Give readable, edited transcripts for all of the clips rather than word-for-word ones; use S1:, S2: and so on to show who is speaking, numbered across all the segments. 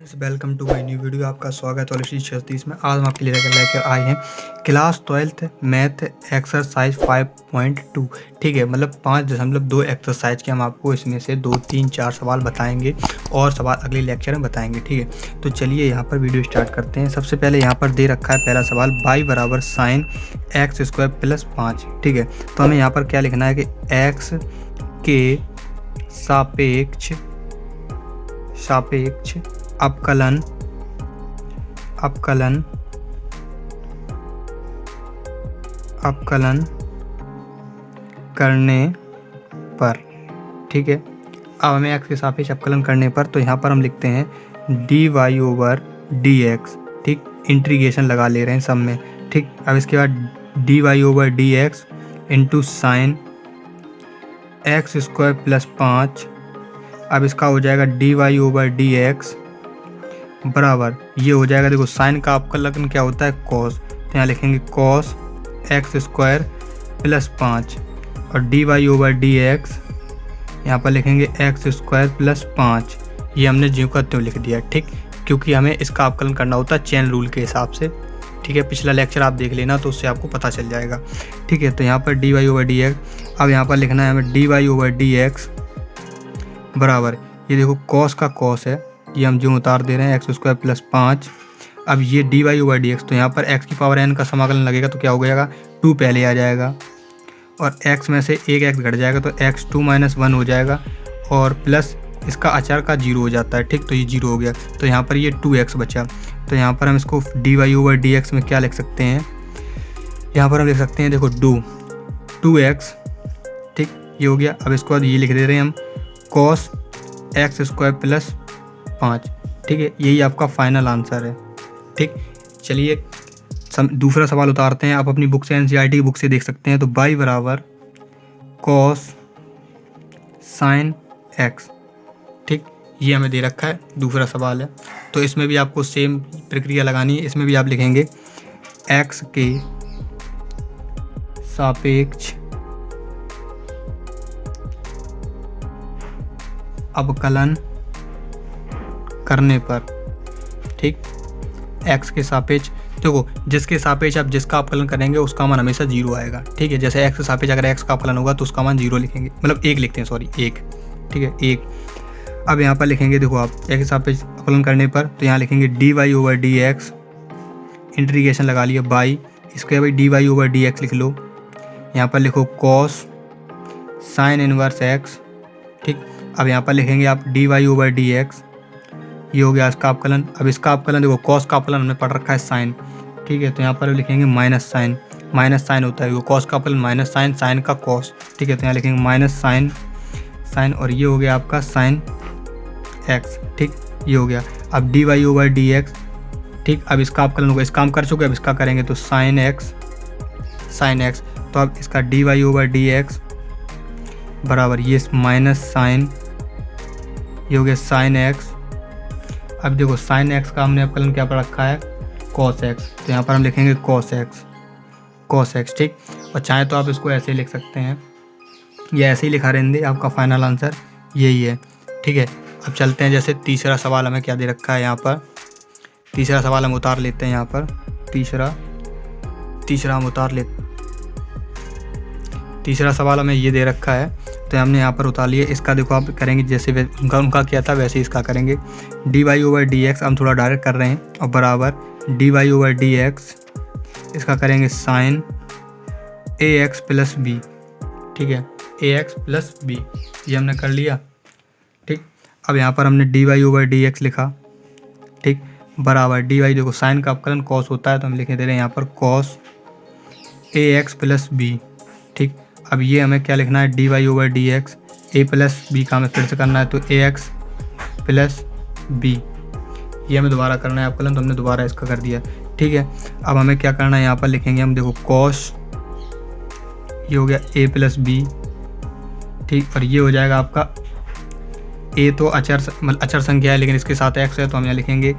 S1: Welcome to my new video. आपका स्वागत है और 36 में। आज हम आपके लिए लेकर आए हैं क्लास 12th मैथ एक्सरसाइज 5.2। ठीक है, मतलब 5.2 एक्सरसाइज के हम आपको इसमें से 2, 3, 4 सवाल बताएंगे और सवाल अगले लेक्चर में बताएंगे। ठीक है, तो चलिए यहाँ पर वीडियो स्टार्ट करते हैं। सबसे पहले यहाँ पर दे रखा है पहला सवाल, y बराबर साइन एक्स स्क्वायर प्लस 5। ठीक है, तो हमें यहाँ पर क्या लिखना है कि x के सापेक्ष अवकलन करने पर। ठीक है, अब हमें x के सापेक्ष अवकलन करने पर, तो यहाँ पर हम लिखते हैं dy ओवर dx। ठीक, इंटीग्रेशन लगा ले रहे हैं सब में। ठीक, अब इसके बाद dy over dx into sine x square plus 5। अब इसका हो जाएगा dy ओवर dx बराबर, ये हो जाएगा, देखो साइन का अवकलन क्या होता है, कॉस, तो यहाँ लिखेंगे कॉस एक्स स्क्वायर प्लस 5 और dy ओवर dx यहाँ पर लिखेंगे एक्स स्क्वायर प्लस 5। ये हमने ज्यों का त्यों लिख दिया। ठीक, क्योंकि हमें इसका अवकलन करना होता है चेन रूल के हिसाब से। ठीक है, पिछला लेक्चर आप देख लेना तो उससे आपको पता चल जाएगा। ठीक है, तो यहाँ पर dy ओवर dx, अब यहाँ पर लिखना है हमें dy ओवर dx बराबर, ये देखो कॉस का कॉस है, ये हम जो उतार दे रहे हैं एक्स स्क्वायर प्लस 5। अब ये dy ओवर dx, तो यहाँ पर x की पावर n का समाकलन लगेगा तो क्या हो जाएगा, 2 पहले आ जाएगा और x में से एक x घट जाएगा तो x2 - 1 हो जाएगा और प्लस इसका अचार का 0 हो जाता है। ठीक, तो ये 0 हो गया, तो यहाँ पर ये 2x बचा। तो यहाँ पर हम इसको dy ओवर dx में क्या लिख सकते हैं, यहाँ पर हम लिख सकते हैं, देखो 2x। ठीक, ये हो गया। अब इसके बाद ये लिख दे रहे हैं हम cos एक्स स्क्वायर प्लस 5। ठीक है, यही आपका फाइनल आंसर है। ठीक, चलिए दूसरा सवाल उतारते हैं। आप अपनी बुक से NCERT की बुक से देख सकते हैं। तो y बराबर cos साइन एक्स। ठीक, ये हमें दे रखा है, दूसरा सवाल है। तो इसमें भी आपको सेम प्रक्रिया लगानी है। इसमें भी आप लिखेंगे x के सापेक्ष अवकलन करने पर। ठीक, x के सापेक्ष, देखो जिसके सापेक्ष आप जिसका अवकलन करेंगे उसका मान हमेशा 0 आएगा। ठीक है, जैसे x के सापेक्ष अगर x का अवकलन होगा तो उसका मान 0 लिखेंगे, मतलब 1 लिखते हैं, सॉरी 1। ठीक है, 1। अब यहाँ पर लिखेंगे, देखो आप x के सापेक्ष अवकलन करने पर, तो यहाँ लिखेंगे dy ओवर dx, इंटीग्रेशन लगा लिया y, इसके बाद dy ओवर dx लिख लो। यहाँ पर लिखो cos साइन इनवर्स x। ठीक, अब यहाँ पर लिखेंगे आप dy ओवर dx, ये हो गया इसका अवकलन। अब इसका अवकलन देखो, कॉस का अवकलन हमने पढ़ रखा है साइन। ठीक है, तो यहाँ पर लिखेंगे माइनस साइन होता है, वो कॉस का अवकलन माइनस साइन, साइन का कॉस। ठीक है, तो यहाँ लिखेंगे माइनस साइन और ये हो गया आपका साइन एक्स। ठीक, ये हो गया। अब dy ओवर dx। ठीक, अब इसका अवकलन होगा, इसका हम कर चुके, अब इसका करेंगे तो साइन एक्स। तो अब इसका dy ओवर dx बराबर ये माइनस साइन, ये हो गया साइन एक्स। अब देखो साइन एक्स का हमने अवकलन क्या पढ़ रखा है, कॉस एक्स, तो यहाँ पर हम लिखेंगे कॉस एक्स। ठीक, और चाहे तो आप इसको ऐसे ही लिख सकते हैं, ये ऐसे ही लिखा रहने, आपका फाइनल आंसर यही है। ठीक है, अब चलते हैं, जैसे तीसरा सवाल हमें क्या दे रखा है, यहाँ पर तीसरा सवाल हम उतार लेते हैं। यहाँ पर तीसरा हम उतार लेते, तीसरा सवाल हमें ये दे रखा है, तो हमने यहाँ पर उतार लिया। इसका देखो आप करेंगे जैसे उनका किया था वैसे इसका करेंगे। dy ओवर dx हम थोड़ा डायरेक्ट कर रहे हैं, और बराबर dy ओवर dx, इसका करेंगे साइन ax प्लस b। ठीक है, ax प्लस b, ये हमने कर लिया। ठीक, अब यहाँ पर हमने dy ओवर dx लिखा। ठीक, बराबर dy, देखो साइन का अवकलन cos होता है, तो हम लिखे दे रहे हैं यहाँ पर cos ax प्लस b। ठीक, अब ये हमें क्या लिखना है, dy over dx, a plus b का हमें फिर से करना है, तो ax प्लस b, ये हमें दोबारा करना है अवकलन, तो हमने दोबारा इसका कर दिया। ठीक है, अब हमें क्या करना है, यहाँ पर लिखेंगे हम, देखो cos, ये हो गया a प्लस b। ठीक, और ये हो जाएगा आपका a, तो अचर संख्या है लेकिन इसके साथ x है, तो हम यहाँ लिखेंगे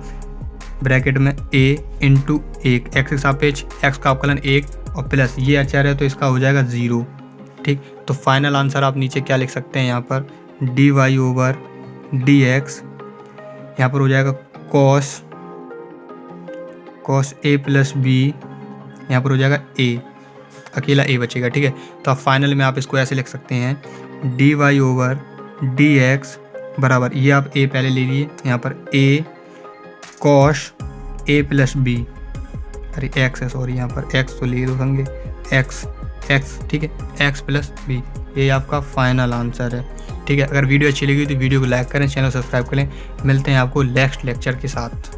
S1: ब्रैकेट में a इंटू 1, x के सापेक्ष x का अवकलन 1 और प्लस ये अचर है तो इसका हो जाएगा 0। ठीक, तो फाइनल आंसर आप नीचे क्या लिख सकते हैं, यहाँ पर dy ओवर dx, यहाँ पर हो जाएगा कॉस ए प्लस बी, यहाँ पर हो जाएगा ए, अकेला ए बचेगा। ठीक है, तो अब फाइनल में आप इसको ऐसे लिख सकते हैं D Y over D X बराबर, ये आप ए पहले ले लिए, यहाँ पर A cos A plus B, अरे एक्स है सॉरी, यहाँ पर एक्स तो ले दो संगे, एक्स, ठीक है, एक्स प्लस बी, ये आपका फाइनल आंसर है। ठीक है, अगर वीडियो अच्छी लगी तो वीडियो को लाइक करें, चैनल सब्सक्राइब करें। मिलते हैं आपको नेक्स्ट लेक्चर के साथ।